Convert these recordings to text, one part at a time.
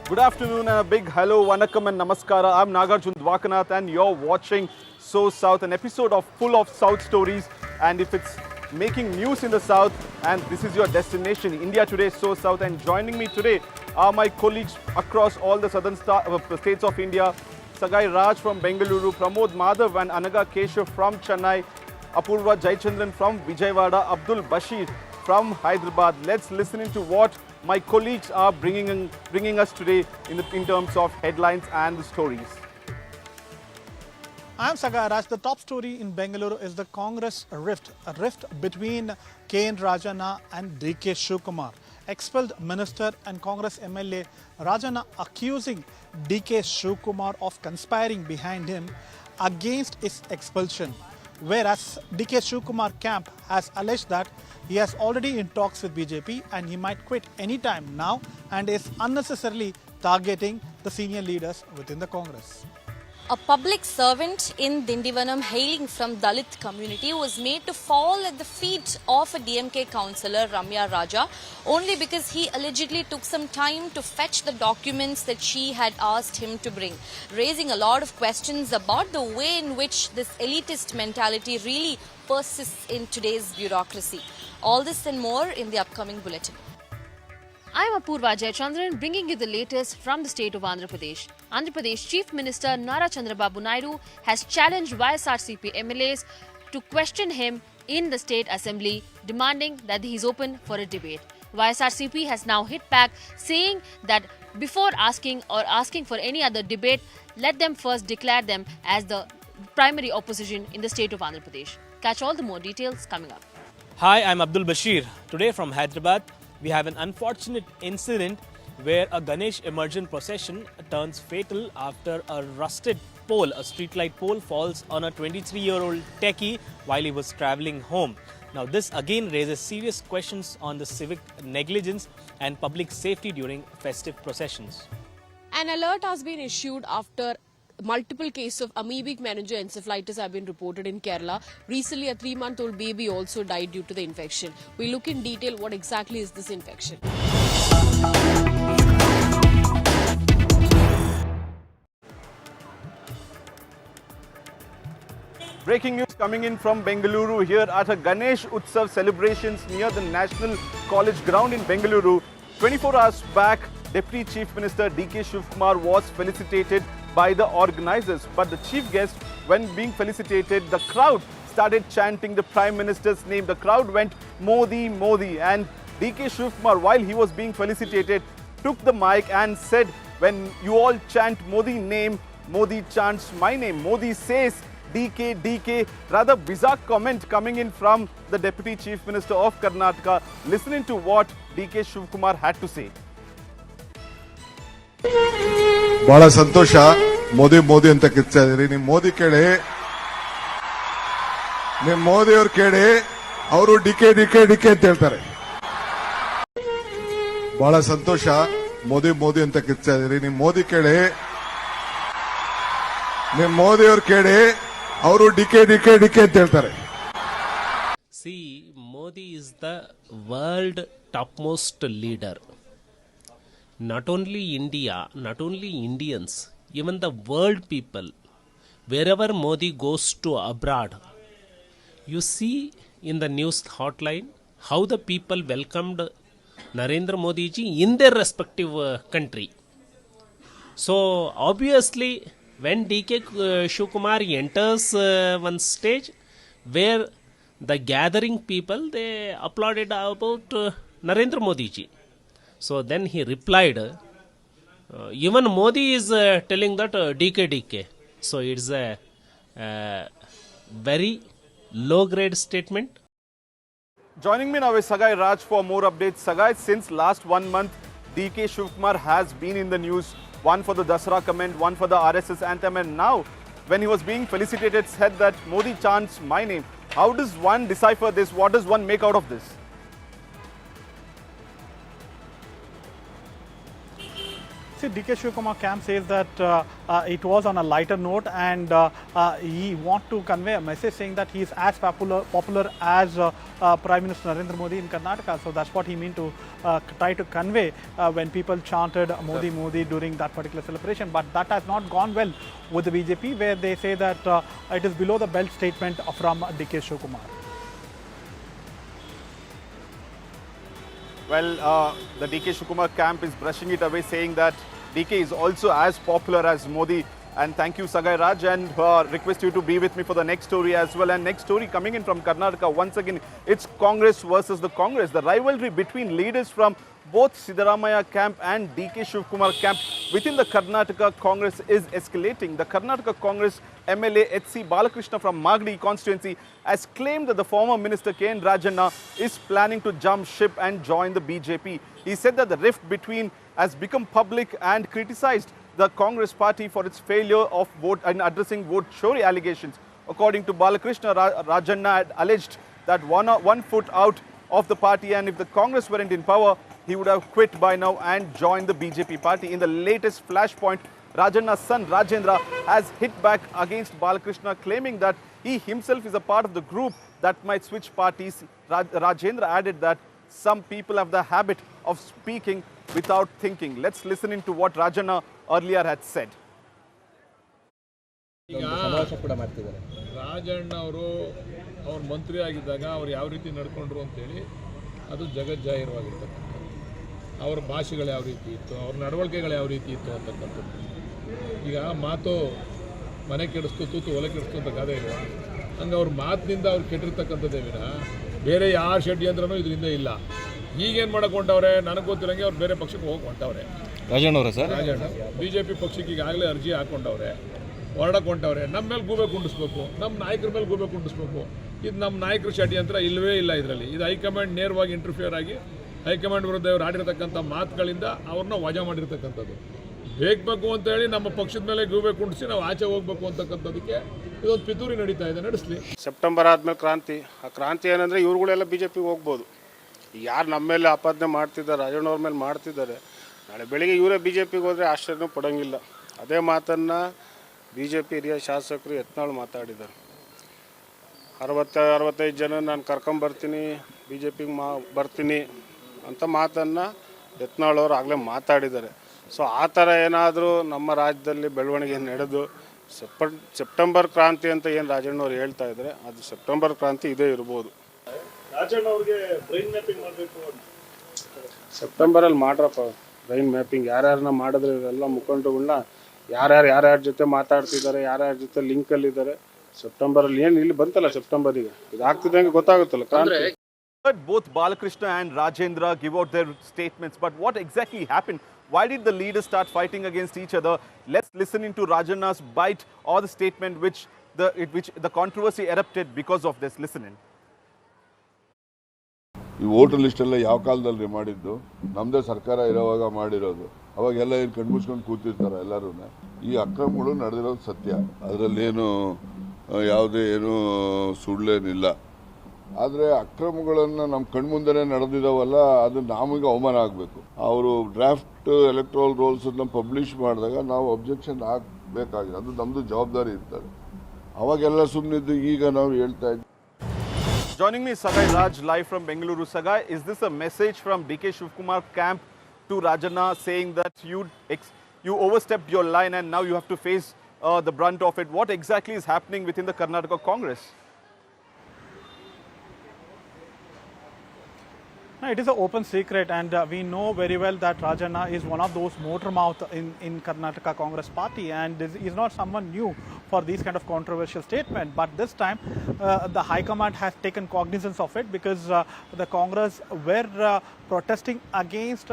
Good afternoon and a big hello, vanakkam and namaskara. I'm Nagarjun Dwakanath and you're watching SoSouth, an episode of full of South stories. And if it's making news in the South and this is your destination, India Today, SoSouth, and joining me today are my colleagues across all the southern states of India. Sagai Raj from Bengaluru, Pramod Madhav and Anaga Keshav from Chennai, Apurva Jayachandran from Vijayawada, Abdul Bashir from Hyderabad. Let's listen into what my colleagues are bringing us today in terms of headlines and the stories. I am Sagai Raj. The top story in Bengaluru is the Congress rift, a rift between K.N. Rajana and D.K. Shivakumar. Expelled minister and Congress MLA Rajana accusing D.K. Shivakumar of conspiring behind him against his expulsion. Whereas D.K. Shivakumar camp has alleged that he has already in talks with BJP and he might quit anytime now and is unnecessarily targeting the senior leaders within the Congress. A public servant in Dindivanam hailing from Dalit community was made to fall at the feet of a DMK Councillor Ramya Raja only because he allegedly took some time to fetch the documents that she had asked him to bring, raising a lot of questions about the way in which this elitist mentality really persists in today's bureaucracy. All this and more in the upcoming bulletin. I'm Apurva Jayachandran bringing you the latest from the state of Andhra Pradesh. Andhra Pradesh Chief Minister Nara Chandrababu Naidu has challenged YSRCP MLAs to question him in the State Assembly, demanding that he is open for a debate. YSRCP has now hit back, saying that before asking for any other debate, let them first declare them as the primary opposition in the state of Andhra Pradesh. Catch all the more details coming up. Hi, I'm Abdul Bashir. Today from Hyderabad, we have an unfortunate incident where a Ganesh emergent procession turns fatal after a rusted pole, a streetlight pole, falls on a 23-year-old techie while he was travelling home. Now, this again raises serious questions on the civic negligence and public safety during festive processions. An alert has been issued after multiple cases of amoebic meningoencephalitis have been reported in Kerala. Recently, a 3-month-old baby also died due to the infection. We look in detail what exactly is this infection. Breaking news coming in from Bengaluru here at a Ganesh Utsav celebrations near the National College ground in Bengaluru. 24 hours back, Deputy Chief Minister D.K. Shivakumar was felicitated by the organizers. But the chief guest, when being felicitated, the crowd started chanting the Prime Minister's name. The crowd went Modi, Modi, and D.K. Shivakumar, while he was being felicitated, took the mic and said, when you all chant Modi name, Modi chants my name. Modi says DK, DK. Rather bizarre comment coming in from the Deputy Chief Minister of Karnataka. Listening to what D.K. Shivakumar had to say. ಬಹಳ ಸಂತೋಷ ಮೋದಿ ಮೋದಿ ಅಂತ ಕಿರ್ತಾ ಇದೀರಿ. ನಿಮ್ ಮೋದಿ ಕೇಳಿ, ನಿಮ್ ಮೋದಿ ಅವ್ರು ಕೇಳಿ, ಅವರು DK DK DK ಅಂತ ಹೇಳ್ತಾರೆ. ಬಹಳ ಸಂತೋಷ ಮೋದಿ ಮೋದಿ ಅಂತ ಕಿರ್ತಾ ಇದೀರಿ. ನಿಮ್ ಮೋದಿ ಕೇಳಿ, ನಿಮ್ ಮೋದಿ ಅವ್ರು ಕೇಳಿ, ಅವರು ಡಿಕೆ ಡಿಕೆ ಡಿಕೆ ಅಂತ ಹೇಳ್ತಾರೆ. See, Modi is the world topmost leader. Not only India, not only Indians, even the world people, wherever Modi goes to abroad, you see in the news hotline how the people welcomed Narendra Modi ji in their respective country. So obviously when D.K. Shivakumar enters one stage where the gathering people, they applauded about Narendra Modi ji. So then he replied, even Modi is telling that DK, DK. So it's a very low grade statement. Joining me now is Sagai Raj for more updates. Sagai, since last 1 month, D.K. Shivakumar has been in the news. One for the Dasara comment, one for the RSS anthem, and now when he was being felicitated said that Modi chants my name. How does one decipher this? What does one make out of this? See, D.K. Shivakumar camp says that it was on a lighter note, and he want to convey a message saying that he is as popular as Prime Minister Narendra Modi in Karnataka. So that's what he mean to try to convey when people chanted Modi Modi during that particular celebration. But that has not gone well with the BJP, where they say that it is below the belt statement from D.K. Shivakumar. Well, the DK Shivakumar camp is brushing it away, saying that DK is also as popular as Modi. And thank you, Sagai Raj, and request you to be with me for the next story as well. And next story coming in from Karnataka, once again, it's Congress versus the Congress. The rivalry between leaders from both Siddaramaiah camp and DK Shivakumar camp within the Karnataka Congress is escalating. The Karnataka Congress MLA HC Balakrishna from Magdi constituency has claimed that the former minister K. Rajanna is planning to jump ship and join the BJP. He said that the rift between has become public and criticized the Congress party for its failure of vote in addressing vote chori allegations. According to Balakrishna, Rajanna had alleged that one foot out of the party, and if the Congress weren't in power, he would have quit by now and joined the BJP party. In the latest flashpoint, Rajanna's son Rajendra has hit back against Balakrishna, claiming that he himself is a part of the group that might switch parties. Rajendra added that some people have the habit of speaking without thinking. Let's listen into what Rajanna earlier had said. Rajanna ಅವರು ಅವ್ರ ಮಂತ್ರಿ ಆಗಿದ್ದಾಗ ಅವ್ರು ಯಾವ ರೀತಿ ನಡ್ಕೊಂಡ್ರು ಅಂತೇಳಿ ಅದು ಜಗಜ್ಜಾಹಿರವಾಗಿರ್ತಕ್ಕಂಥದ್ದು. ಅವ್ರ ಭಾಷೆಗಳು ಯಾವ ರೀತಿ ಇತ್ತು, ಅವ್ರ ನಡವಳಿಕೆಗಳು ಯಾವ ರೀತಿ ಇತ್ತು ಅಂತಕ್ಕಂಥದ್ದು. ಈಗ ಮಾತು ಮನೆ ಕೆಡಿಸ್ತು, ತೂತು ಒಲೆ ಕೆಡಿಸ್ತು ಅಂತ ಗಾದೆ ಇಲ್ಲ. ಹಂಗೆ ಅವ್ರ ಮಾತಿನಿಂದ ಅವ್ರು ಕೆಟ್ಟಿರ್ತಕ್ಕಂಥದ್ದೇ ವಿನ ಬೇರೆ ಯಾರ ಷಡ್ಯಂತ್ರನೂ ಇದರಿಂದ ಇಲ್ಲ. ಈಗೇನು ಮಾಡಕ್ಕೆ ಹೊಂಟವ್ರೆ ನನಗೆ ಗೊತ್ತಿರಂಗೆ ಅವ್ರು ಬೇರೆ ಪಕ್ಷಕ್ಕೆ ಹೋಗಿ ಹೊಂಟವ್ರೆ. ರಾಜಣ್ಣ BJP ಪಕ್ಷಕ್ಕೆ ಈಗಾಗಲೇ ಅರ್ಜಿ ಹಾಕ್ಕೊಂಡವ್ರೆ, ಹೊರಡಕ್ಕೆ ಹೊಂಟವ್ರೆ. ನಮ್ಮ ಮೇಲೆ ಗೂಬೆ ಕುಂಡಿಸ್ಬೇಕು, ನಮ್ಮ ನಾಯಕರ ಮೇಲೆ ಗೂಬೆ ಕುಂಡಿಸ್ಬೇಕು. ಇದು ನಮ್ಮ ನಾಯಕರ ಷಡ್ಯಂತ್ರ ಇಲ್ಲವೇ ಇಲ್ಲ ಇದರಲ್ಲಿ. ಇದು ಹೈಕಮಾಂಡ್ ನೇರವಾಗಿ ಇಂಟರ್ಫಿಯರ್ ಆಗಿ ಹೈಕಮಾಂಡ್ ವಿರುದ್ಧ ಇವರು ಆಡಿರ್ತಕ್ಕಂಥ ಮಾತುಗಳಿಂದ ಅವ್ರನ್ನ ವಜಾ ಮಾಡಿರ್ತಕ್ಕಂಥದ್ದು. ಬೇಕು ಅಂತೇಳಿ ನಮ್ಮ ಪಕ್ಷದ ಮೇಲೆ ಗೂಬೆ ಕುಂಡಿಸಿ ನಾವು ಆಚೆ ಹೋಗ್ಬೇಕು ಅಂತಕ್ಕಂಥದ್ದಕ್ಕೆ ಇದೊಂದು ಪಿತೂರಿ ನಡೀತಾ ಇದೆ. ನಡೆಸಲಿ. ಸೆಪ್ಟೆಂಬರ್ ಆದಮೇಲೆ ಕ್ರಾಂತಿ. ಆ ಕ್ರಾಂತಿ ಏನಂದರೆ ಇವ್ರುಗಳೆಲ್ಲ BJPಗೆ ಹೋಗ್ಬೋದು. ಯಾರು ನಮ್ಮ ಮೇಲೆ ಆಪಾದನೆ ಮಾಡ್ತಿದ್ದಾರೆ, ರಾಜಣ್ಣವ್ರ ಮೇಲೆ ಮಾಡ್ತಿದ್ದಾರೆ, ನಾಳೆ ಬೆಳಿಗ್ಗೆ ಇವರೇ BJPಗೆ ಹೋದರೆ ಆಶ್ಚರ್ಯನೂ ಪಡೋಂಗಿಲ್ಲ. ಅದೇ ಮಾತನ್ನು BJP ಹಿರಿಯ ಶಾಸಕರು ಯತ್ನಾಳ್ ಮಾತಾಡಿದ್ದಾರೆ. 60-65 ಜನ ನಾನು ಕರ್ಕೊಂಬರ್ತೀನಿ, BJPಗೆ ಬರ್ತೀನಿ ಅಂತ ಮಾತನ್ನು ಯತ್ನಾಳ್ ಅವರು ಆಗಲೇ ಮಾತಾಡಿದ್ದಾರೆ. ಸೊ ಆ ಥರ ಏನಾದರೂ ನಮ್ಮ ರಾಜ್ಯದಲ್ಲಿ ಬೆಳವಣಿಗೆ ನಡೆದು ಸೆಪ್ಟೆಂಬರ್ ಕ್ರಾಂತಿ ಅಂತ ಏನು ರಾಜಣ್ಣವ್ರು ಹೇಳ್ತಾ ಇದ್ದಾರೆ, ಅದು ಸೆಪ್ಟೆಂಬರ್ ಕ್ರಾಂತಿ ಇದೇ ಇರ್ಬೋದು. ಸೆಪ್ಟೆಂಬರಲ್ಲಿ ಮಾಡ್ರಪ್ಪ ಬ್ರೈನ್ ಮ್ಯಾಪಿಂಗ್. ಯಾರ್ಯಾರನ್ನ ಮಾಡಿದ್ರೆ ಇವೆಲ್ಲ ಮುಖಂಡರುಗಳನ್ನ ಯಾರ್ಯಾರ ಜೊತೆ ಮಾತಾಡ್ತಿದ್ದಾರೆ, ಯಾರ್ಯಾರ ಜೊತೆ ಲಿಂಕಲ್ಲಿದ್ದಾರೆ. ಸೆಪ್ಟೆಂಬರಲ್ಲಿ ಏನು ಇಲ್ಲಿ ಬಂತಲ್ಲ ಸೆಪ್ಟೆಂಬರಿಗೆ, ಇದು ಆಗ್ತಿದ್ದಂಗೆ ಗೊತ್ತಾಗುತ್ತಲ್ಲ ಕ್ರಾಂತಿ. Both Balakrishna and Rajendra give out their statements, but what exactly happened? Why did the leaders start fighting against each other? Let's listen into Rajanna's bite or the statement which the controversy erupted because of this. Listen in. ಈ voter list ಎಲ್ಲ ಯಾವ ಕಾಲದಲ್ಲಿ ಮಾಡಿದ್ದು? ನಮ್ಮದೇ ಸರ್ಕಾರ ಇರೋವಾಗ ಮಾಡಿರೋದು. ಅವಾಗೆಲ್ಲ ಏನು ಕಣ್ಮುಚ್ಕೊಂಡು ಕೂತಿರ್ತಾರೆ ಎಲ್ಲರೂ. ಈ ಅಕ್ರಮಗಳು ನಡೆದಿರೋದು ಸತ್ಯ, ಅದರಲ್ಲೇನು ಯಾವುದೇ ಏನು ಸುಳ್ಳೇನಿಲ್ಲ. ಆದರೆ ಅಕ್ರಮಗಳನ್ನು ನಮ್ಮ ಕಣ್ಮುಂದೆನೇ ನಡೆದಿದ್ದಾವಲ್ಲ, ಅದು ನಮಗೆ ಅವಮಾನ ಆಗಬೇಕು. ಅವರು ಡ್ರಾಫ್ಟ್ ಎಲೆಕ್ಟ್ರಲ್ ರೋಲ್ಸನ್ನು ಪಬ್ಲಿಷ್ ಮಾಡಿದಾಗ ನಾವು ಅಬ್ಜೆಕ್ಷನ್ ಆಗಬೇಕಾಗಿದೆ, ಅದು ನಮ್ಮದು ಜವಾಬ್ದಾರಿ ಇರ್ತದೆ. ಅವಾಗೆಲ್ಲ ಸುಮ್ಮನಿದ್ದು ಈಗ ನಾವು ಹೇಳ್ತಾ ಇದ್ದೀವಿ. Joining me, Sagai Raj, live from Bengaluru. Sagai, is this a message from DK Shivakumar camp to Rajanna saying that you overstepped your line and now you have to face the brunt of it? What exactly is happening within the Karnataka Congress? It is an open secret, and we know very well that Rajanna is one of those motor mouth in Karnataka Congress party, and is not someone new for these kind of controversial statement. But this time the High Command has taken cognizance of it, because the Congress were protesting against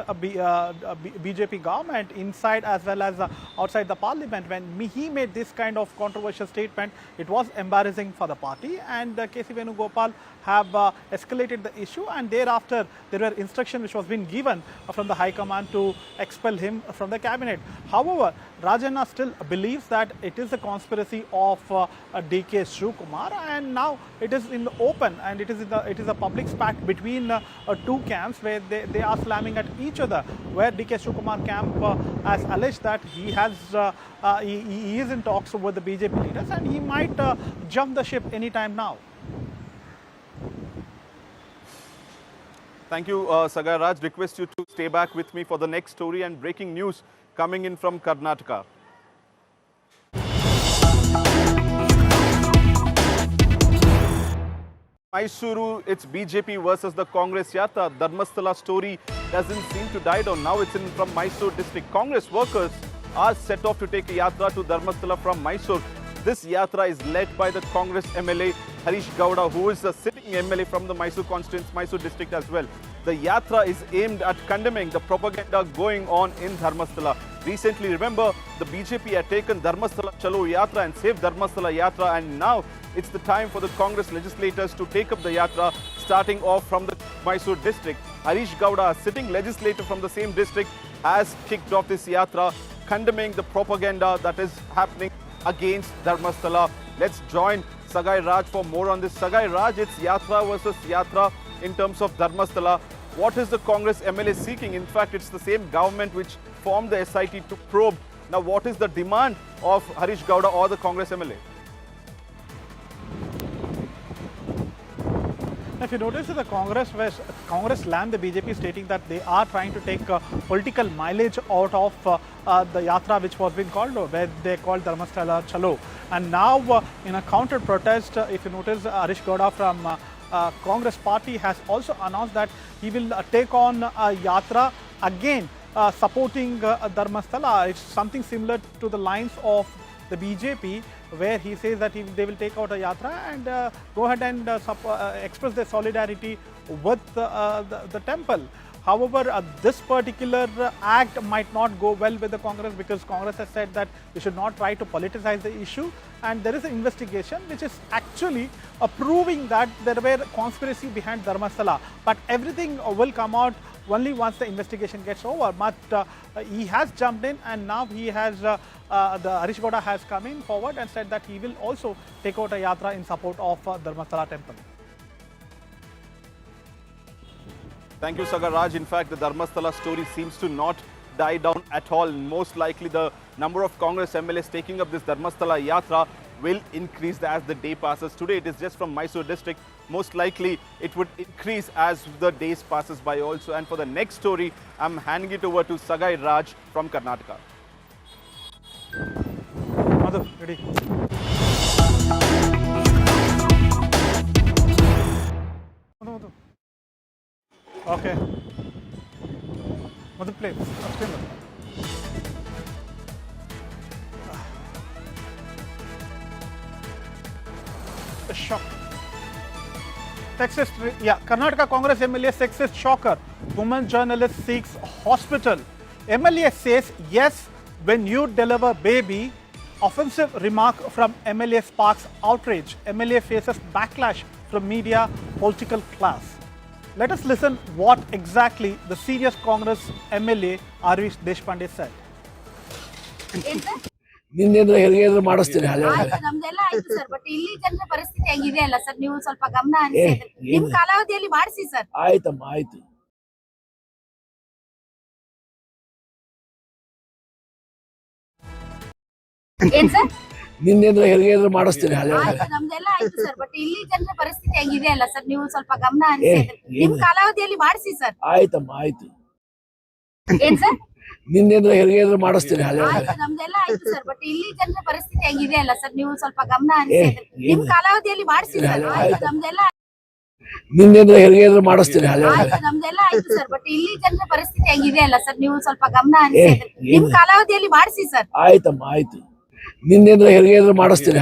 BJP government inside as well as outside the parliament. When he made this kind of controversial statement, it was embarrassing for the party, and KC Venugopal have escalated the issue, and thereafter there were instructions which was being given from the High Command to expel him from the cabinet. However, Rajanna still believes that it is a conspiracy of D.K. Shivakumar, and now it is in the open, and it is a public spat between two camps where they are slamming at each other, where D.K. Shivakumar camp has alleged that he is in talks with the BJP leaders and he might jump the ship anytime now. Thank you, Sagai Raj. Request you to stay back with me for the next story and breaking news coming in from Karnataka. Mysuru, it's BJP versus the Congress Yatra. Dharmasthala story doesn't seem to die down. Now it's in from Mysore district. Congress workers are set off to take a Yatra to Dharmasthala from Mysore. This Yatra is led by the Congress MLA Harish Gowda, who is a sitting MLA from the Mysore constituency, Mysore district as well. The Yatra is aimed at condemning the propaganda going on in Dharmasthala. Recently, remember, the BJP had taken Dharmasthala Chalo Yatra and saved Dharmasthala Yatra, and now it's the time for the Congress legislators to take up the Yatra, starting off from the Mysore district. Harish Gowda, a sitting legislator from the same district, has kicked off this Yatra, condemning the propaganda that is happening against Dharmasthala. Let's join Sagai Raj for more on this. Sagai Raj, it's Yatra versus Yatra in terms of Dharmasthala. What is the Congress MLA seeking? In fact, it's the same government which formed the SIT to probe. Now, what is the demand of Harish Gowda or the Congress MLA? If you notice, the Congress slammed the BJP, stating that they are trying to take political mileage out of the Yatra which was being called, where they called Dharmasthala Chalo. And now, in a counter protest, if you notice, Harish Gowda from Congress party has also announced that he will take on a Yatra again, supporting Dharmasthala. It's something similar to the lines of the BJP, where he says that they will take out a Yatra and go ahead and express their solidarity with the temple. However, this particular act might not go well with the Congress, because Congress has said that we should not try to politicize the issue, and there is an investigation which is actually proving that there were conspiracy behind Dharmasthala. But everything will come out only once the investigation gets over. But he has jumped in, and now he has the Harish Gowda has come in forward and said that he will also take out a Yatra in support of Dharmasthala temple. Thank you, Sagar Raj. In fact, the Dharmasthala story seems to not die down at all. Most likely, the number of Congress MLAs taking up this Dharmasthala Yatra will increase as the day passes. Today, it is just from Mysore district. Most likely, it would increase as the days passes by also. And for the next story, I'm handing it over to Sagai Raj from Karnataka. Madhu, ready? Madhu. Okay. Madhu, play. A shock. Sexist, yeah. Karnataka Congress MLA sexist shocker. Woman journalist seeks hospital. MLA says yes when you deliver baby. Offensive remark from MLA sparks outrage. MLA faces backlash from media, political class. Let us listen what exactly the serious Congress MLA Arvish Deshpande said. ನಿನ್ನೆಂದ್ರೆ ಹೆರಿಗೆ ಮಾಡಿಸ್ತೀನಿ ನಮ್ದೆಲ್ಲ ಆಯ್ತು sir, but ಇಲ್ಲಿ ಜನರ ಪರಿಸ್ಥಿತಿ ಹೆಂಗಿದೆ ಅಲ್ಲ sir, ನೀವು ಸ್ವಲ್ಪ ಗಮನ ಹರಿಸಿ ನಿಮ್ ಕಾಲಾವಧಿಯಲ್ಲಿ ಮಾಡಿಸಿ ಸರ್. ಆಯ್ತಮ್ಮ, ಆಯ್ತು. ಏನ್ ಸರ್? ನಿನ್ನೆಂದ್ರೆ ಹೆರಿಗೆ ಮಾಡಿಸ್ತೀನಿ ನಮ್ದೆಲ್ಲ ಆಯ್ತು ಸರ್, ಬಟ್ ಇಲ್ಲಿ ಜನರ ಪರಿಸ್ಥಿತಿ ಹೆಂಗಿದೆ ಅಲ್ಲ ಸರ್, ನೀವು ಸ್ವಲ್ಪ ಗಮನ ಹರಿಸಿ ನಿಮ್ ಕಾಲಾವಧಿಯಲ್ಲಿ ಮಾಡಿಸಿ ಸರ್. ಆಯ್ತಮ್ಮ, ಆಯ್ತು. ಏನ್ ಸರ್? ನಿನ್ನೆಂದ್ರೆ ಹೆರಿಗೆ ಮಾಡಿಸ್ತೀನಿ ನಮ್ದೆಲ್ಲ ಆಯ್ತು ಸರ್, ಬಟ್ ಇಲ್ಲಿ ಜನರ ಪರಿಸ್ಥಿತಿ ಹೆಂಗಿದೆ ಅಲ್ಲ ಸರ್, ನೀವು ಸ್ವಲ್ಪ ಗಮನ ಹರಿಸಿ ನಿಮ್ ಕಾಲಾವಧಿಯಲ್ಲಿ ಮಾಡಿಸಿ ಸರ್. ನಮ್ದೆಲ್ಲ ನಿನ್ನೆಂದ್ರೆ ಹೆರಿಗೆ ಮಾಡಿಸ್ತೀನಿ ನಮ್ದೆಲ್ಲ ಆಯ್ತು ಸರ್, ಬಟ್ ಇಲ್ಲಿ ಜನರ ಪರಿಸ್ಥಿತಿ ಹೆಂಗಿದೆ ಅಲ್ಲ ಸರ್, ನೀವು ಸ್ವಲ್ಪ ಗಮನ ಹರಿಸಿ ನಿಮ್ ಕಾಲಾವಧಿಯಲ್ಲಿ ಮಾಡಿಸಿ ಸರ್. ಆಯ್ತಮ್ಮ, ಆಯ್ತು. ನಿನ್ನೆಂದ್ರೆ ಹೆರಿಗೆ ಮಾಡಿಸ್ತೀನಿ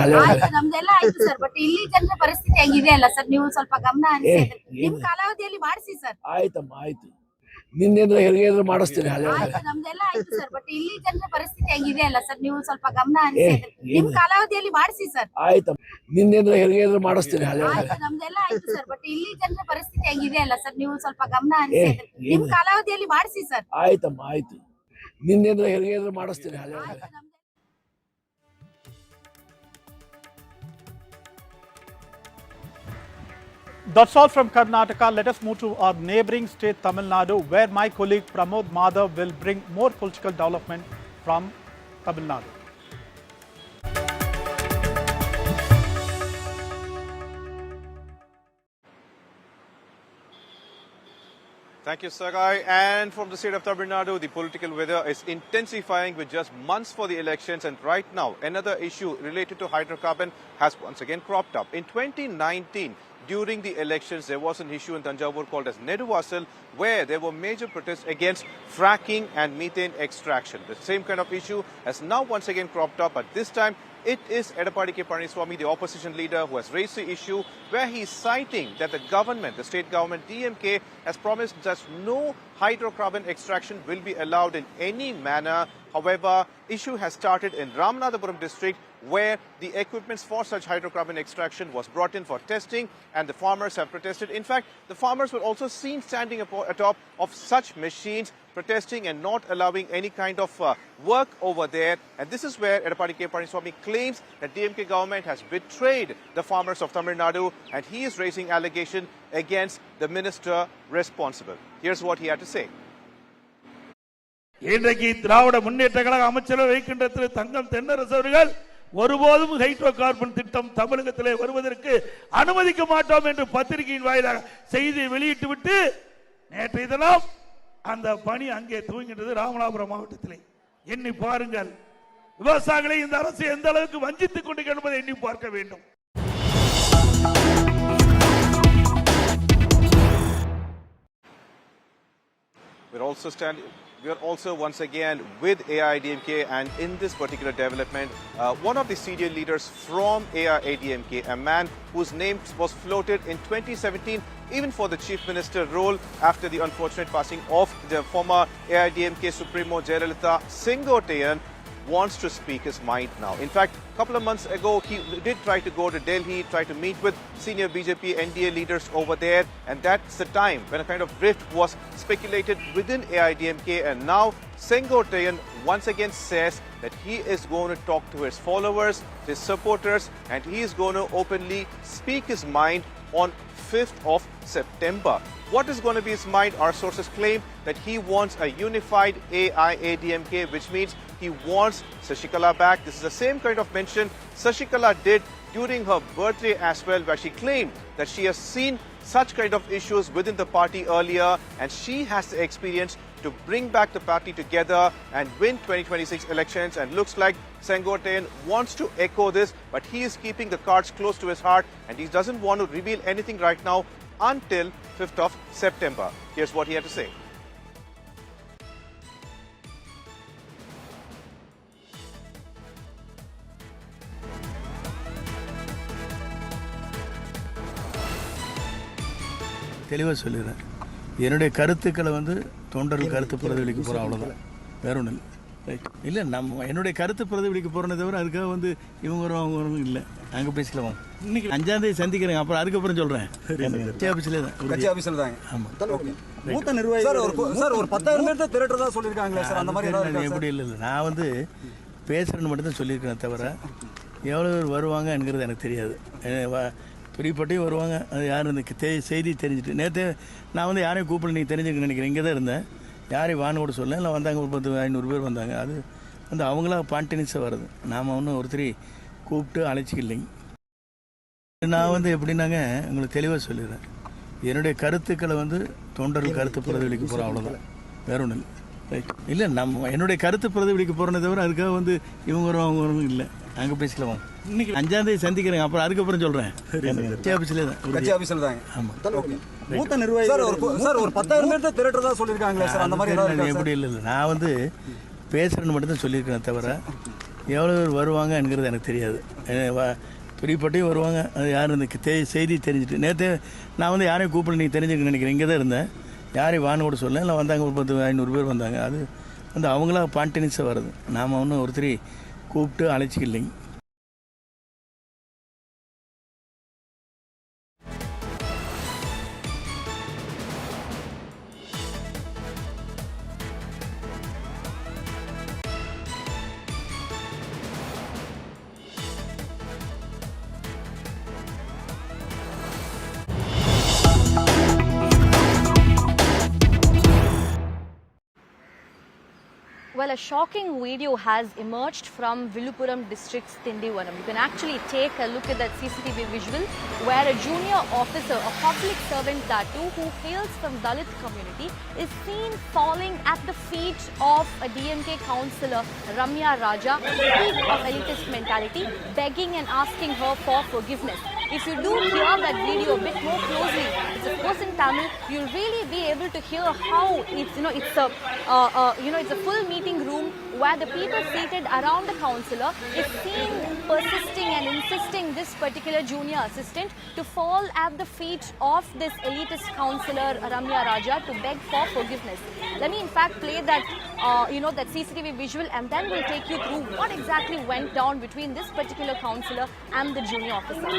ನಮ್ದೆಲ್ಲ ಆಯ್ತು ಸರ್, ಬಟ್ ಇಲ್ಲಿ ಜನರ ಪರಿಸ್ಥಿತಿ ಹೆಂಗಿದೆ ಅಲ್ಲ ಸರ್, ನೀವು ಸ್ವಲ್ಪ ಗಮನ ಹರಿಸಿ ನಿಮ್ ಕಾಲಾವಧಿಯಲ್ಲಿ ಮಾಡಿಸಿ ಸರ್. ಆಯ್ತಮ್ಮ, ಆಯ್ತು. ನಿನ್ನೆಂದ್ರೆ ಹೆರಿಗೆ ಮಾಡಿಸ್ತೀನಿ. ಆಯ್ತು, ನಮ್ದೆಲ್ಲ ಆಯ್ತು ಸರ್. ಬಟ್ ಇಲ್ಲಿ ಜನರ ಪರಿಸ್ಥಿತಿ ಹೆಂಗಿದೆ ಅಲ್ಲ ಸರ್, ನೀವು ಸ್ವಲ್ಪ ಗಮನ ಹರಿಸಿ. ನಿಮ್ ಕಾಲಾವಧಿಯಲ್ಲಿ ಮಾಡಿಸಿ ಸರ್. ಆಯ್ತು, ನಿನ್ನೆಂದ್ರೆ ಹೆರಿಗೆ ಮಾಡಿಸ್ತೀನಿ. ಆಯ್ತು, ನಮ್ದೆಲ್ಲ ಆಯ್ತು ಸರ್. ಬಟ್ ಇಲ್ಲಿ ಜನರ ಪರಿಸ್ಥಿತಿ ಹೆಂಗಿದೆ ಅಲ್ಲ ಸರ್, ನೀವು ಸ್ವಲ್ಪ ಗಮನ ಹರಿಸಿ. ನಿಮ್ ಕಾಲಾವಧಿಯಲ್ಲಿ ಮಾಡಿಸಿ ಸರ್. ಆಯ್ತಮ್ಮ, ಆಯ್ತು, ನಿನ್ನೆಂದ್ರೆ ಹೆರಿಗೆ ಮಾಡಿಸ್ತೀನಿ. That's all from Karnataka. Let us move to our neighbouring state, Tamil Nadu, where my colleague Pramod Madhav will bring more political development from Tamil Nadu. Thank you, Sagai. And from the state of Tamil Nadu, the political weather is intensifying with just months for the elections. And right now, another issue related to hydrocarbon has once again cropped up. In 2019, during the elections, there was an issue in Thanjavur called as Neduvasal, where there were major protests against fracking and methane extraction. The same kind of issue has now once again cropped up, but this time it is Edappadi K Palaniswamy, the opposition leader, who has raised the issue, where he is citing that the government, the state government, DMK, has promised that no hydrocarbon extraction will be allowed in any manner. However, issue has started in Ramanathapuram district, where the equipments for such hydrocarbon extraction was brought in for testing, and the farmers have protested. In fact, the farmers were also seen standing atop of such machines, protesting and not allowing any kind of work over there. And this is where Edappadi K Palaniswamy claims that DMK government has betrayed the farmers of Tamil Nadu, and he is raising allegation against the minister responsible. Here's what he had to say. இன்றைக்கு திராவிட முன்னேற்ற கழக அமைச்சரவை வைக்கின்ற திரு தங்கம் தென்னரசு அவர்கள் ஒருபோதும் hydro carbon திட்டம் தமிழகத்திலே வருவதற்கு அனுமதிக்க மாட்டோம் என்று பத்திரிகையின் வாயிலாக செய்தி வெளியிட்டுவிட்டு நேற்றைய தினம் அந்த பணி அங்கே துவங்கின்றது ராமநாதபுரம் மாவட்டத்திலே. எண்ணி பாருங்கள், விவசாயிகளை இந்த அரசு எந்த அளவுக்கு வஞ்சித்துக் கொண்டு என்பதை எண்ணி பார்க்க வேண்டும். We are also once again with AIDMK, and in this particular development, one of the senior leaders from AIDMK, a man whose name was floated in 2017 even for the Chief Minister role after the unfortunate passing of the former AIDMK Supremo Jayalalitha, Sengottayan, wants to speak his mind now. In fact, a couple of months ago, he did try to go to Delhi, try to meet with senior BJP NDA leaders over there, and that's the time when a kind of rift was speculated within AIDMK, and now Sengottayan once again says that he is going to talk to his followers, his supporters, and he is going to openly speak his mind on 5th of September. What is going to be his mind? Our sources claim that he wants a unified AIADMK, which means he wants Sashikala back. This is the same kind of mention Sashikala did during her birthday as well, where she claimed that she has seen such kind of issues within the party earlier, and she has the experience to bring back the party together and win 2026 elections. And looks like Sengottayan wants to echo this, but he is keeping the cards close to his heart, and he doesn't want to reveal anything right now until 5th of September. Here's what he had to say. தெளிவாக சொல்லிடுறேன். என்னுடைய கருத்துக்களை தொண்டர்கள் கருத்து பிரதிபலிக்க போகிறோம், அவ்வளோதான், வேற ஒன்றும் இல்லை. இல்லை, நம்ம என்னுடைய கருத்து பிரதிபலிக்க போகிறோன்னே தவிர அதுக்காக இவங்க வரும் அவங்க வரும் இல்லை. அங்கே பேசிக்கலாம். இன்னைக்கு 5ஆம் தேதி சந்திக்கிறேங்க, அப்புறம் அதுக்கப்புறம் சொல்கிறேன். கட்சி ஆஃபீஸில் தான். கட்சி ஆஃபீஸில் தாங்க. ஆமாம். மூத்த நிர்வாகி சார் ஒரு 10,000 பேர் தான் திரட்டுறதா சொல்லியிருக்காங்களே சார், அந்த மாதிரி எப்படி இல்லை. நான் பேசுகிறேன்னு மட்டும் தான் சொல்லியிருக்கேன் தவிர எவ்வளோ பேர் வருவாங்க என்கிறது எனக்கு தெரியாது. பிரிப்பட்டையும் வருவாங்க, அது யாரும் இந்த செய்தி தெரிஞ்சுட்டு. நேற்று நான் யாரையும் கூப்பிட நீங்கள் தெரிஞ்சுக்க நினைக்கிறேன். இங்கே தான் இருந்தேன், யாரையும் வான்னு கூட சொல்ல. இல்லை வந்தாங்க, ஒரு 1000-500 பேர் வந்தாங்க. அது அவங்களா பாண்டினிஸாக வருது. நாம் ஒன்றும் ஒருத்தரையும் கூப்பிட்டு அழைச்சிக்கலைங்க. நான் எப்படின்னாங்க உங்களுக்கு தெளிவாக சொல்லிடுறேன். என்னுடைய கருத்துக்களை தொண்டர்கள் கருத்து பிரதிபலிக்க போகிறோம், அவ்வளோதான், வேற ஒன்றும் இல்லை. இல்லை, நம்ம என்னுடைய கருத்து பிரதிபலிக்க போகிறோன்னே தவிர அதுக்காக இவங்க வரும் அவங்க வரும் இல்லை. அங்கே பேசிக்கலாம். இன்னைக்கு 5ஆம் தேதி சந்திக்கிறேங்க, அப்புறம் அதுக்கப்புறம் சொல்கிறேன். கட்சி ஆஃபீஸில் தான். கட்சி ஆஃபீஸில் தாங்க. ஆமாம். மூத்த நிர்வாகி சார் ஒரு 10,000 பேர் தான் திரட்டுறதா சொல்லியிருக்காங்களே சார், அந்த மாதிரி எப்படி இல்லை. நான் பேசுகிறேன்னு மட்டும் தான் சொல்லியிருக்கேன் தவிர எவ்வளோ பேர் வருவாங்க என்கிறது எனக்கு தெரியாது. பிரிப்பட்டையும் வருவாங்க, அது யாரும் இந்த செய்தி தெரிஞ்சுட்டு. நேற்று நான் யாரையும் கூப்பிட நீங்கள் தெரிஞ்சுக்க நினைக்கிறேன். இங்கே தான் இருந்தேன், யாரையும் வான்னு கூட சொல்ல இல்லை வந்தாங்க ஒரு 10-500 பேர் வந்தாங்க. அது வந்து அவங்களா ஸ்பான்டேனியஸாக வருது. நாம் ஒன்றும் ஒருத்தரை கூப்பிட்டு அழைச்சிக்கலைங்க. Well, a shocking video has emerged from Villupuram district's Tindivanam. You can actually take a look at that CCTV visual where a junior officer, a public servant that too, who hails from Dalit community, is seen falling at the feet of a DMK councillor, Ramya Raja, peak of elitist mentality, begging and asking her for forgiveness. If you do hear that video a bit more closely, it's of course in Tamil, you'll really be able to hear how it's a full meeting room where the people seated around the councillor is seen persisting and insisting this particular junior assistant to fall at the feet of this elitist councillor Ramya Raja to beg for forgiveness. Let me in fact play that that CCTV visual, and then we'll take you through what exactly went down between this particular councillor and the junior officer.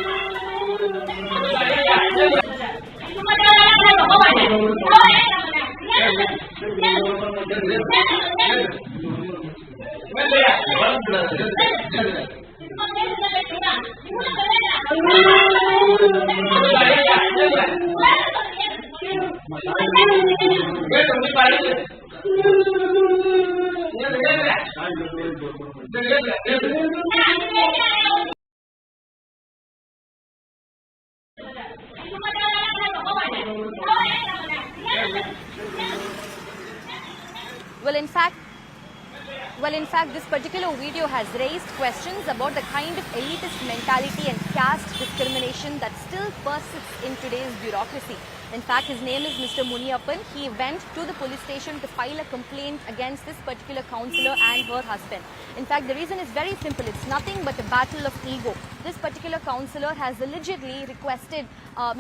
Well, in fact, this particular video has raised questions about the kind of elitist mentality and caste discrimination that still persists in today's bureaucracy. In fact, his name is Mr. Muniyappan. He went to the police station to file a complaint against this particular councillor and her husband. In fact, the reason is very simple. It's nothing but a battle of ego. This particular councillor has allegedly requested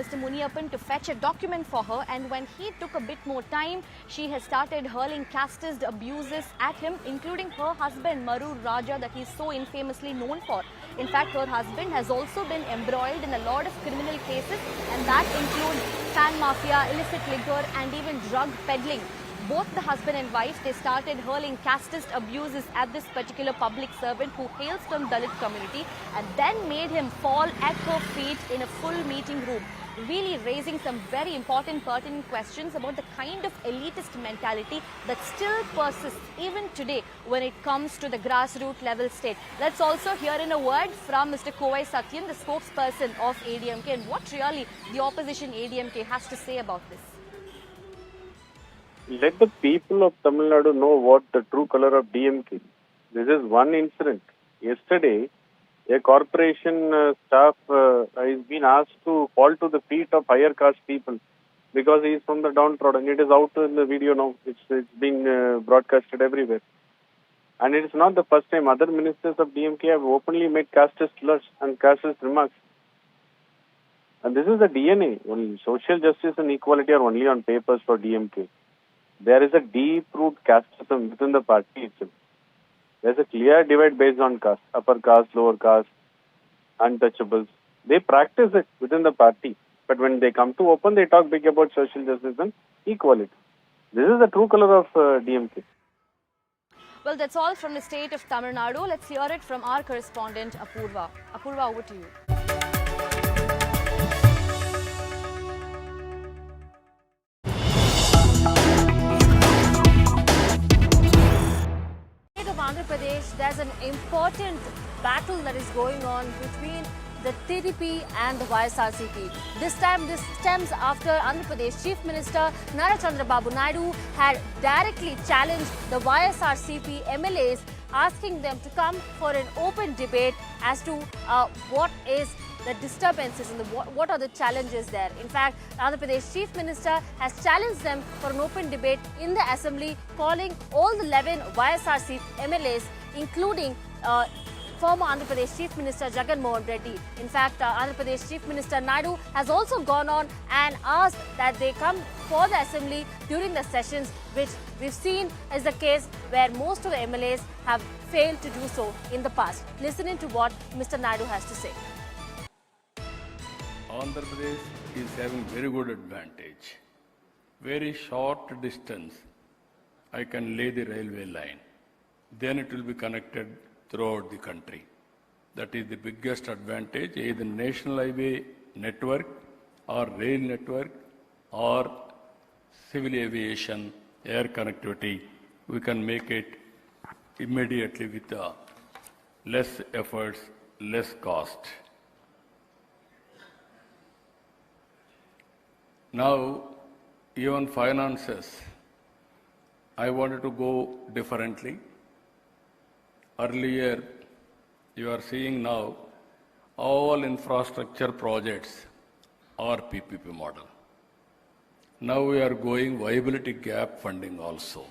Mr. Muniyappan to fetch a document for her, and when he took a bit more time, she has started hurling casteist abuses at him, including her husband Marur Raja that he is so infamously known for. In fact, her husband has also been embroiled in a lot of criminal cases, and that includes fan mafia, illicit liquor and even drug peddling. Both the husband and wife, they started hurling casteist abuses at this particular public servant who hails from Dalit community, and then made him fall at her feet in a full meeting room, really raising some very important pertinent questions about the kind of elitist mentality that still persists even today when it comes to the grassroots level state. Let's also hear in a word from Mr. Kovai Satyan, the spokesperson of ADMK, and what really the opposition ADMK has to say about this. Let the people of Tamil Nadu know what the true color of DMK. This is one incident. Yesterday, a corporation staff has been asked to fall to the feet of higher caste people because he is from the downtrodden. It is out in the video now. It's being broadcasted everywhere. And it is not the first time. Other ministers of DMK have openly made casteist slurs and casteist remarks. And this is the DNA. Only social justice and equality are only on papers for DMK. There is a deep-root casteism within the party itself. There is a clear divide based on caste, upper caste, lower caste, untouchables. They practice it within the party. But when they come to open, they talk big about social justice and equality. This is the true color of DMK. Well, that's all from the state of Tamil Nadu. Let's hear it from our correspondent, Apurva. Apurva, over to you. Andhra Pradesh, there's an important battle that is going on between the TDP and the YSRCP. This time, this stems after Andhra Pradesh Chief Minister Nara Chandrababu Naidu had directly challenged the YSRCP MLAs, asking them to come for an open debate as to what is the disturbances and what are the challenges there. In fact, Andhra Pradesh Chief Minister has challenged them for an open debate in the Assembly, calling all the 11 YSRCP MLAs, including former Andhra Pradesh Chief Minister Jagan Mohan Reddy. In fact, Andhra Pradesh Chief Minister Naidu has also gone on and asked that they come for the assembly during the sessions, which we've seen is the case where most of the MLAs have failed to do so in the past. Listening to what Mr. Naidu has to say. Andhra Pradesh is having very good advantage. Very short distance, I can lay the railway line. Then it will be connected throughout the country. That is the biggest advantage, either national highway network or rail network or civil aviation, air connectivity. We can make it immediately with less efforts, less cost. Now, even finances, I wanted to go differently. Earlier, you are seeing now, all infrastructure projects are PPP model. Now we are going viability gap funding also.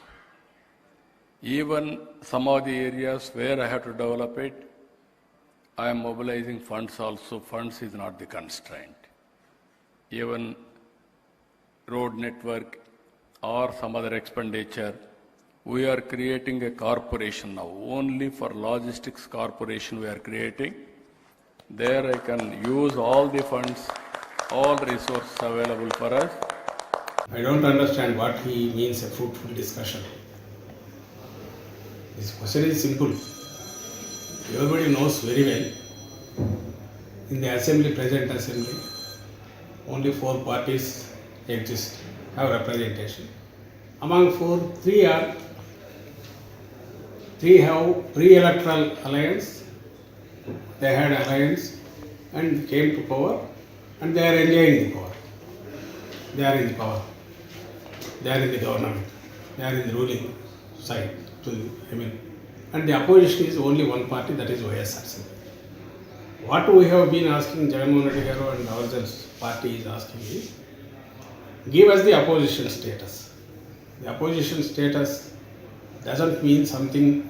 Even some of the areas where I have to develop it, I am mobilizing funds also. Funds is not the constraint. Even road network or some other expenditure, we are creating a corporation now. Only for logistics corporation we are creating. There I can use all the funds, all resources available for us. I don't understand what he means a fruitful discussion. This question is simple. Everybody knows very well. In the assembly, present assembly, only 4 parties exist, have representation. Among 4, 3 have pre-electoral alliance. They had alliance and came to power, and they are enjoying the power. They are in the power. They are in the government. They are in the ruling side. And the opposition is only one party, that is YSRCP. What we have been asking Jagannath Reddy Garu and ourselves party is asking is, give us the opposition status. The opposition status doesn't mean something,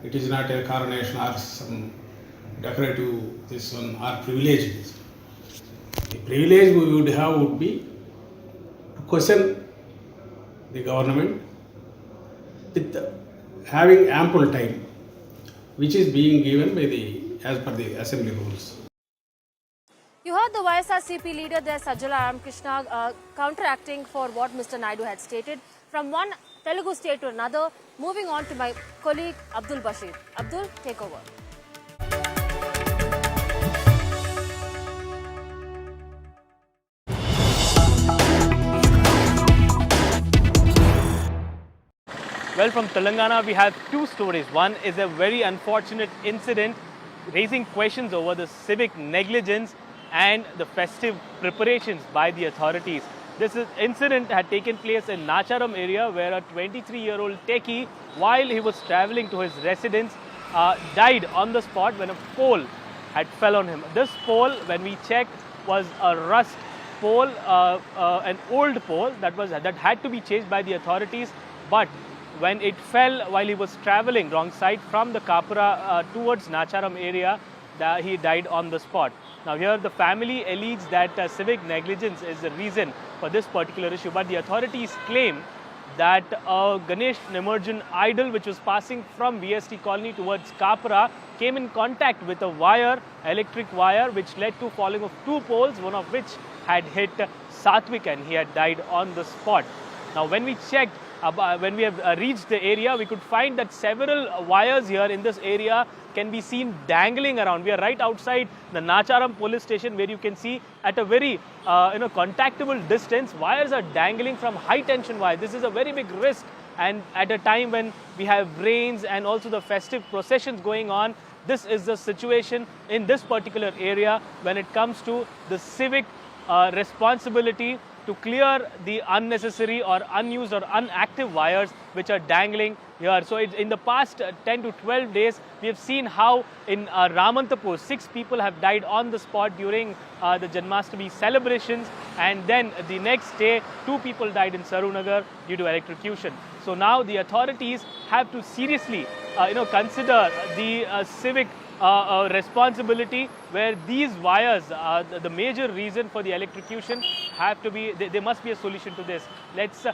it is not a coronation or some decorative this one or privilege. The privilege we would have would be to question the government with having ample time, which is being given by as per the assembly rules. You heard the YSRCP leader there, Sajjala Ramkrishna, counteracting for what Mr. Naidu had stated. From one Telugu state to another, moving on to my colleague Abdul Bashir. Abdul, take over. Well, from Telangana, we have 2 stories. One is a very unfortunate incident raising questions over the civic negligence and the festive preparations by the authorities. This incident had taken place in Nacharam area, where a 23-year-old techie, while he was traveling to his residence, died on the spot when a pole had fell on him. This pole, when we checked, was a rust pole, an old pole that had to be changed by the authorities, but when it fell while he was traveling wrong side from the Kapura towards Nacharam area, he died on the spot. Now here the family alleges that civic negligence is the reason for this particular issue, but the authorities claim that a Ganesh Nimorjan idol which was passing from VST colony towards Kapura came in contact with a wire, electric wire, which led to falling of 2 poles, one of which had hit Satvik and he had died on the spot. Now when we checked, when we have reached the area, we could find that several wires here in this area can be seen dangling around. We are right outside the Nacharam police station, where you can see at a very contactable distance, wires are dangling from high tension wire. This is a very big risk, and at a time when we have rains and also the festive processions going on, this is the situation in this particular area when it comes to the civic responsibility to clear the unnecessary or unused or inactive wires which are dangling here. So in the past 10 to 12 days, we have seen how in Ramantapur, 6 people have died on the spot during the Janmashtami celebrations, and then the next day 2 people died in Sarunagar due to electrocution. So now the authorities have to seriously consider the civic responsibility, where these wires, the major reason for the electrocution, have to be, there must be a solution to this. Let's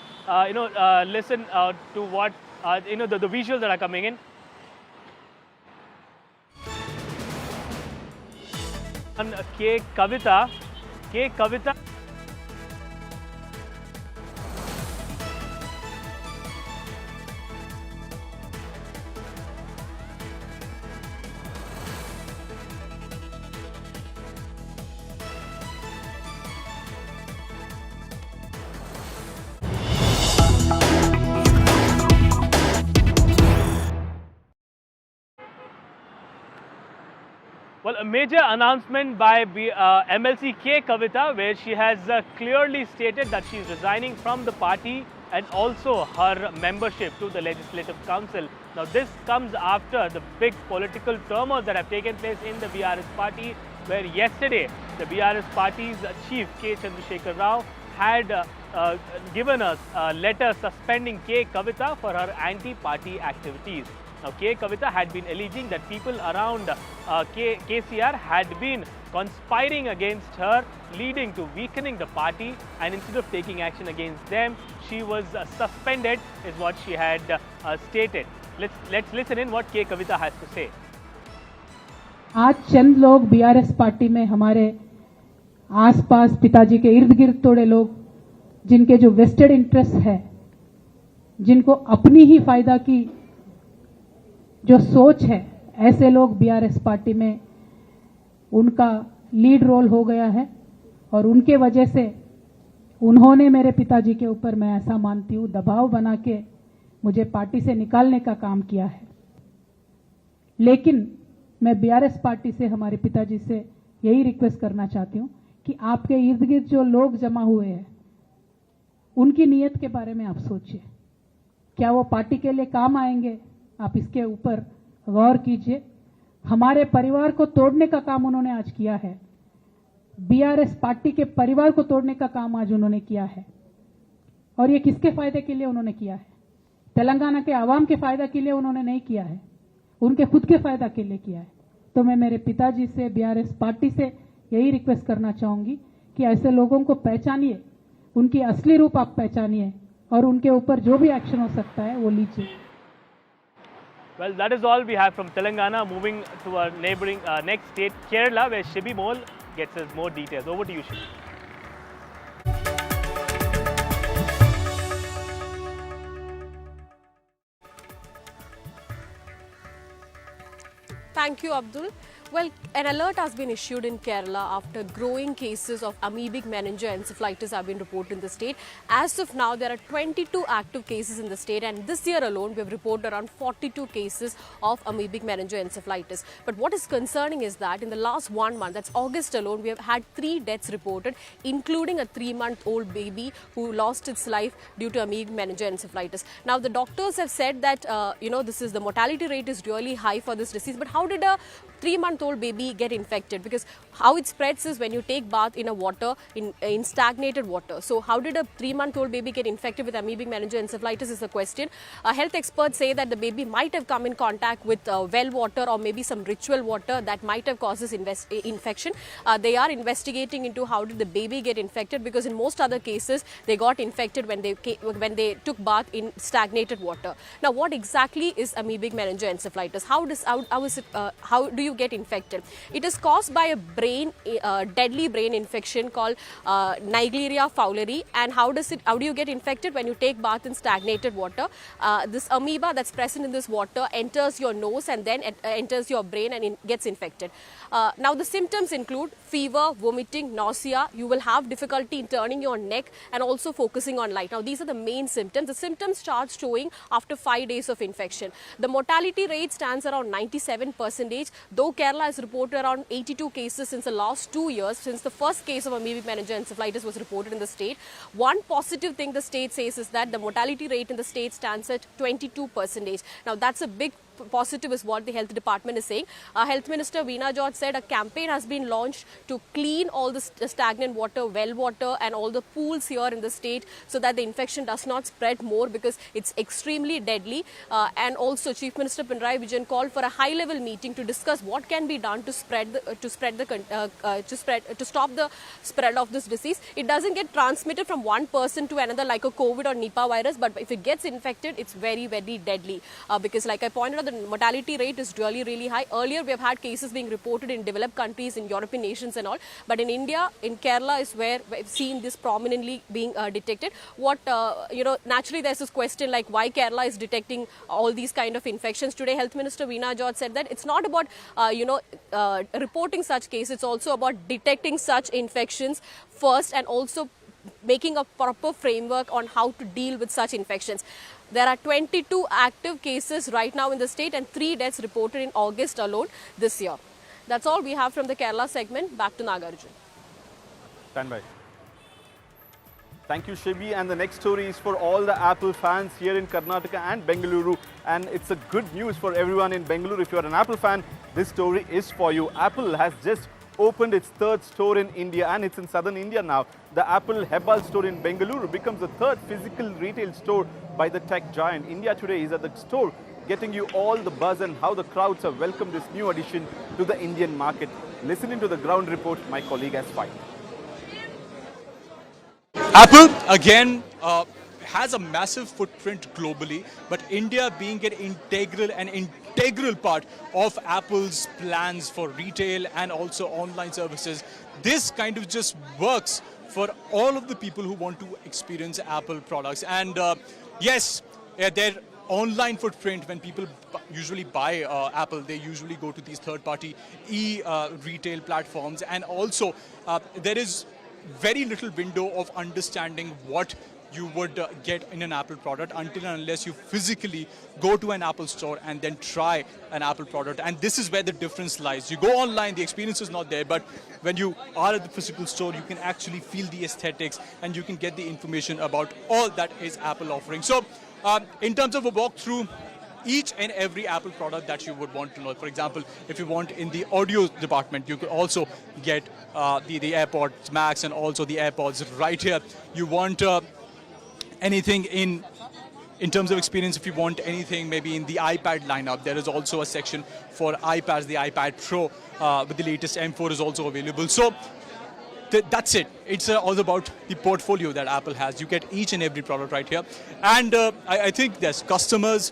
listen to what the visuals that are coming in. K Kavitha. Well, a major announcement by MLC K Kavitha, where she has clearly stated that she is resigning from the party and also her membership to the Legislative Council. Now, this comes after the big political turmoil that have taken place in the BRS party, where yesterday the BRS party's chief K Chandrasekhar Rao had given us a letter suspending K Kavitha for her anti-party activities. Now, K Kavitha had been alleging that people around KCR had been conspiring against her, leading to weakening the party, and instead of taking action against them, she was suspended, is what she had stated. Let's listen in what K Kavitha has to say. आज चंद लोग BRS party में हमारे आसपास पिताजी के इर्द गिर्द थोड़े लोग, जिनके जो वेस्टेड इंटरेस्ट है, जिनको अपनी ही फायदा की जो सोच है, ऐसे लोग बीआरएस पार्टी में उनका लीड रोल हो गया है और उनके वजह से उन्होंने मेरे पिताजी के ऊपर, मैं ऐसा मानती हूँ, दबाव बना के मुझे पार्टी से निकालने का काम किया है। लेकिन मैं बीआरएस पार्टी से, हमारे पिताजी से यही रिक्वेस्ट करना चाहती हूँ कि आपके इर्द गिर्द जो लोग जमा हुए हैं, उनकी नीयत के बारे में आप सोचिए। क्या वो पार्टी के लिए काम आएंगे? आप इसके ऊपर गौर कीजिए। हमारे परिवार को तोड़ने का काम उन्होंने आज किया है। बीआरएस पार्टी के परिवार को तोड़ने का काम आज उन्होंने किया है, और ये किसके फायदे के लिए उन्होंने किया है? तेलंगाना के आवाम के फायदा के लिए उन्होंने नहीं किया है, उनके खुद के फायदा के लिए किया है। तो मैं मेरे पिताजी से, बीआरएस पार्टी से यही रिक्वेस्ट करना चाहूंगी कि ऐसे लोगों को पहचानिए, उनकी असली रूप आप पहचानिए, और उनके ऊपर जो भी एक्शन हो सकता है वो लीजिए। Well, that is all we have from Telangana. Moving to our neighboring next state, Kerala, where Shibi Mole gets us more details. Over to you, Shibi. Thank you, Abdul. Well, an alert has been issued in Kerala after growing cases of amoebic meningoencephalitis have been reported in the state. As of now, there are 22 active cases in the state, and this year alone, we have reported around 42 cases of amoebic meningoencephalitis. But what is concerning is that in the last 1 month, that's August alone, we have had 3 deaths reported, including a 3-month-old baby who lost its life due to amoebic meningoencephalitis. Now, the doctors have said that, the mortality rate is really high for this disease, but how did a 3-month-old baby get infected? Because how it spreads is when you take bath in a water, in stagnated water. So how did a 3-month-old baby get infected with amoebic meningoencephalitis is the question. Health experts say that the baby might have come in contact with well water or maybe some ritual water that might have caused this infection. They are investigating into how did the baby get infected, because in most other cases they got infected when they took bath in stagnated water. Now, what exactly is amoebic meningoencephalitis? How do you get infected? It is caused by a deadly brain infection called Naegleria fowleri. And how do you get infected? When you take bath in stagnated water, this amoeba that's present in this water enters your nose and then enters your brain and gets infected. Now, the symptoms include fever, vomiting, nausea. You will have difficulty in turning your neck and also focusing on light. Now, these are the main symptoms. The symptoms start showing after 5 days of infection. The mortality rate stands around 97%, though though Kerala has reported around 82 cases since the last 2 years, since the first case of amoebic meningoencephalitis was reported in the state, one positive thing the state says is that the mortality rate in the state stands at 22%. Now, that's a big positive is what the health department is saying. Health Minister Veena George said a campaign has been launched to clean all the stagnant water, well water and all the pools here in the state so that the infection does not spread more because it's extremely deadly. And also Chief Minister Pinarayi Vijayan called for a high-level meeting to discuss what can be done to stop the spread of this disease. It doesn't get transmitted from one person to another like a COVID or Nipah virus, but if it gets infected, it's very, very deadly because like I pointed out, the mortality rate is really high. Earlier, we have had cases being reported in developed countries, in European nations and all. But in India, in Kerala is where we've seen this prominently being detected. What, naturally there's this question like why Kerala is detecting all these kind of infections. Today, Health Minister Veena George said that it's not about, reporting such cases. It's also about detecting such infections first and also making a proper framework on how to deal with such infections. There are 22 active cases right now in the state and 3 deaths reported in August alone this year. That's all we have from the Kerala segment. Back to Nagarjun. Stand by. Thank you, Shivi. And the next story is for all the Apple fans here in Karnataka and Bengaluru. And it's a good news for everyone in Bengaluru. If you're an Apple fan, this story is for you. Apple has just opened its 3rd store in India and it's in southern India now. The Apple Hebbal store in Bengaluru becomes the 3rd physical retail store by the tech giant. India Today is at the store getting you all the buzz and how the crowds have welcomed this new addition to the Indian market. Listening to the ground report, my colleague has filed. Apple again has a massive footprint globally, but India being an integral part of Apple's plans for retail and also online services, this kind of just works for all of the people who want to experience Apple products. And yes, their online footprint, when people usually buy Apple, they usually go to these third-party retail platforms, and also there is very little window of understanding what you would get in an Apple product until and unless you physically go to an Apple store and then try an Apple product. And this is where the difference lies. You go online, the experience is not there, but when you are at the physical store, you can actually feel the aesthetics and you can get the information about all that is Apple offering. So in terms of a walkthrough, each and every Apple product that you would want to know. For example, if you want in the audio department, you could also get the AirPods Max and also the AirPods right here. You want anything in terms of experience, if you want anything maybe in the iPad lineup, there is also a section for iPads. The iPad Pro with the latest M4 is also available. So that's it. It's all about the portfolio that Apple has. You get each and every product right here. And I think there's customers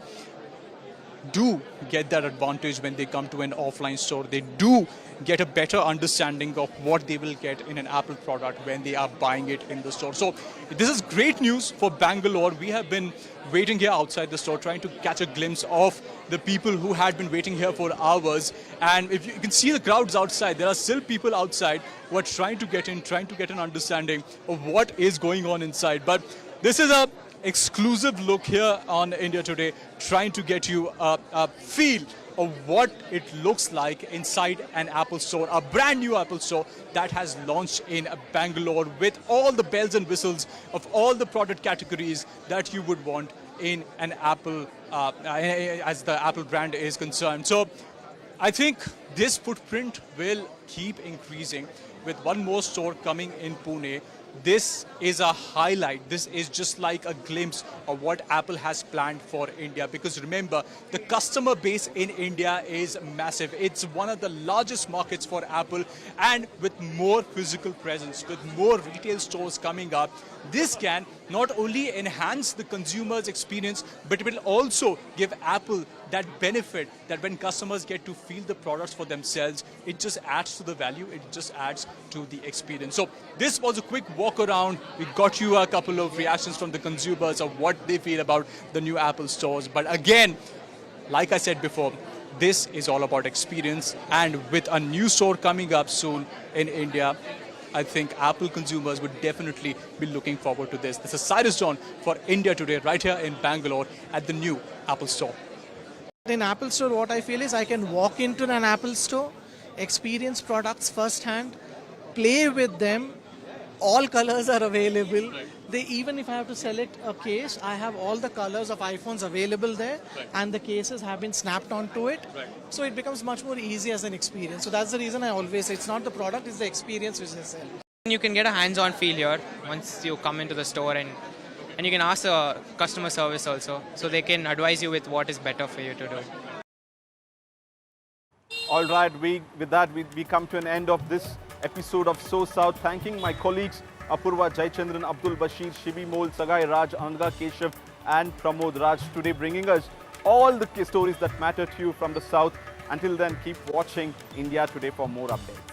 do get that advantage when they come to an offline store. They do get a better understanding of what they will get in an Apple product when they are buying it in the store. So this is great news for Bangalore. We have been waiting here outside the store trying to catch a glimpse of the people who had been waiting here for hours. And if you can see the crowds outside, there are still people outside who are trying to get in, trying to get an understanding of what is going on inside. But this is a exclusive look here on India Today, trying to get you a feel of what it looks like inside an Apple store, a brand new Apple store that has launched in Bangalore with all the bells and whistles of all the product categories that you would want in an Apple, as the Apple brand is concerned. So I think this footprint will keep increasing with one more store coming in Pune. This is a highlight. This is just like a glimpse of what Apple has planned for India. Because remember, the customer base in India is massive. It's one of the largest markets for Apple, and with more physical presence, with more retail stores coming up, this can not only enhance the consumer's experience, but it will also give Apple that benefit that when customers get to feel the products for themselves, it just adds to the value, it just adds to the experience. So this was a quick walk around. We got you a couple of reactions from the consumers of what they feel about the new Apple stores. But again, like I said before, this is all about experience, and with a new store coming up soon in India, I think Apple consumers would definitely be looking forward to this. This is Cyrus John for India Today right here in Bangalore at the new Apple store. In Apple Store, what I feel is I can walk into an Apple Store, experience products firsthand, play with them. All colors are available. Even if I have to select a case, I have all the colors of iPhones available there, and the cases have been snapped onto it. So it becomes much more easy as an experience. So that's the reason I always say it's not the product, it's the experience which they sell. You can get a hands-on feel here once you come into the store, and you can ask the customer service also, so they can advise you with what is better for you to do. All right, with that we come to an end of this episode of SoSouth. Thanking my colleagues Apurva Jayachandran, Abdul Bashir, Shivi Mol, Sagai Raj, Anga Keshav and Pramod Raj today, bringing us all the stories that matter to you from the South. Until then, keep watching India Today for more updates.